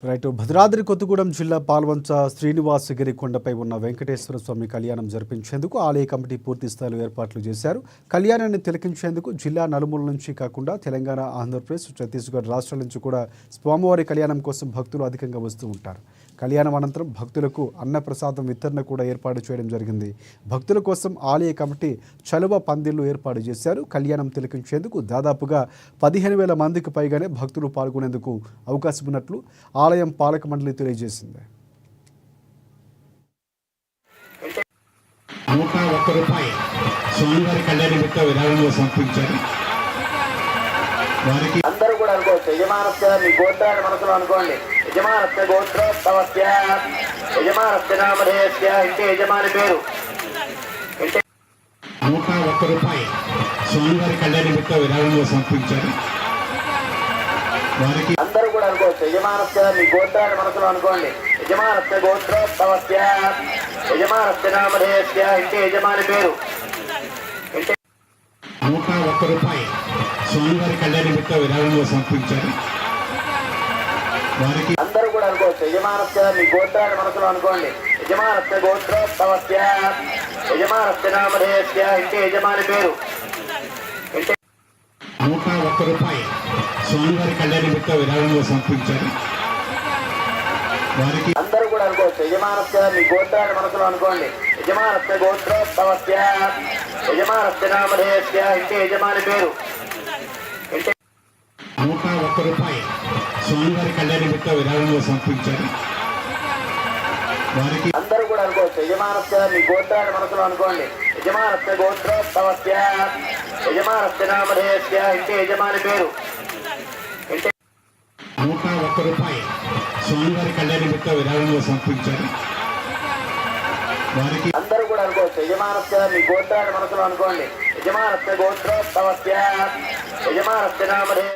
Right Bhadradri Kothagudem జిల్లా పాల్వంచ శ్రీనివాసగిరి కొండపై ఉన్న వెంకటేశ్వర స్వామి కళ్యాణం జరిపించేందుకు ఆలయ కమిటీ పూర్తి స్థాయిలో ఏర్పాట్లు చేశారు. కళ్యాణాన్ని తిలకించేందుకు జిల్లా నలుమూల నుంచి కాకుండా తెలంగాణ, ఆంధ్రప్రదేశ్, ఛత్తీస్గఢ్ రాష్ట్రాల నుంచి కూడా స్వామివారి కళ్యాణం కోసం భక్తులు అధికంగా వస్తూ ఉంటారు. కళ్యాణం అనంతరం భక్తులకు అన్నప్రసాదం వితరణ కూడా ఏర్పాటు చేయడం జరిగింది. భక్తుల కోసం ఆలయ కమిటీ చలువ పందిళ్లు ఏర్పాటు చేశారు. కళ్యాణం తిలకించేందుకు దాదాపుగా 15,000 మందికి పైగానే భక్తులు పాల్గొనేందుకు అవకాశం ఉన్నట్లు ఆలయం పాలక మండలి తెలియజేసింది. ₹101 స్వామివారి కళ్యాణ నిమిత్త విరాళంగా సమర్పించారు. వారికి అందరూ కూడా అనుకోవచ్చు, యజమానస్య మీ గోత్రాన్ని మనసులో అనుకోండి. యజమానస్య గోత్రోత్సవస్య యజమానస్య నామధేయస్య ఇంటి యజమాని పేరు. ₹101 స్వామివారి కళ్యాణ నిమిత్త విరాళంగా సమర్పించారు. వారికి అందరూ కూడా అనుకోవచ్చు, యజమానస్య మీ గోత్రాన్ని మనసులో అనుకోండి. యజమానస్య గోత్రోత్సవస్య యజమానస్య నామధేయస్య ఇంటి యజమాని పేరు. ₹101 స్వామివారి కళ్యాణ నిమిత్త విరాళంగా సమర్పించారు. వారికి అందరూ కూడా అనుకోవచ్చు, యజమానస్య మీ గోత్రాన్ని మనసులో అనుకోండి. యజమానస్య గోత్రోత్సవస్య యజమానస్య నామధేయస్య ఇంటి యజమాని పేరు. ₹101 స్వామివారి కళ్యాణ నిమిత్త విరాళంగా సమర్పించారు. వారికి అందరూ కూడా అనుకోవచ్చు, యజమానస్య మీ గోత్రాన్ని మనసులో అనుకోండి. యజమానస్య గోత్రోత్సవస్య యజమానస్య నామధేయస్య ఇంటి యజమాని పేరు. ₹101 స్వామివారి కళ్యాణ నిమిత్త విరాళంగా సమర్పించారు. వారికి అందరూ కూడా అనుకోవచ్చు, యజమానస్య మీ గోత్రాన్ని మనసులో అనుకోండి. యజమానస్య గోత్రోత్సవస్య యజమానస్య నామధేయస్య ఇంటి యజమాని పేరు. ₹101 స్వామివారి కళ్యాణ నిమిత్త విరాళంగా సమర్పించారు. వారికి అందరూ కూడా అనుకోవచ్చు, యజమానస్య మీ గోత్రాన్ని మనసులో అనుకోండి. యజమానస్య గోత్రోత్సవస్య యజమానస్య నామధేయ